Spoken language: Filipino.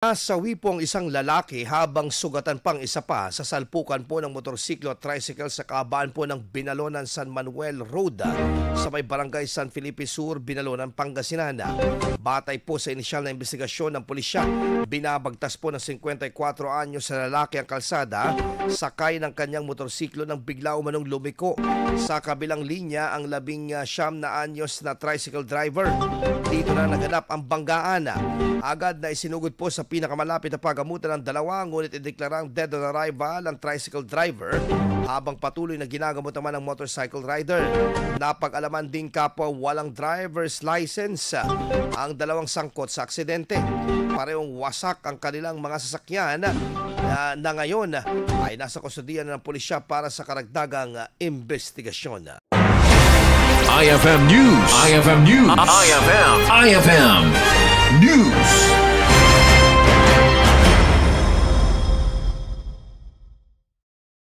Nasawi po ang isang lalaki habang sugatan pang isa pa sa salpukan po ng motorsiklo at tricycle sa kahabaan po ng Binalonan San Manuel Road sa may barangay San Felipe Sur, Binalonan, Pangasinan. Batay po sa inisyal na investigasyon ng pulisya, binabagtas po ng 54 anyos sa lalaki ang kalsada sakay ng kanyang motorsiklo nang bigla umanong lumiko sa kabilang linya ang 19 na anyos na tricycle driver. Dito na naganap ang banggaan. Agad na isinugod po sa pinakamalapit na pagamutan ng dalawa, ngunit ideklarang dead on arrival ang tricycle driver habang patuloy na ginagamot naman ng motorcycle rider. Napag-alaman din kapwa walang driver's license ang dalawang sangkot sa aksidente. Parehong wasak ang kanilang mga sasakyan na ngayon ay nasa kustudiyan ng pulisya para sa karagdagang investigasyon. IFM News. IFM News. IFM News.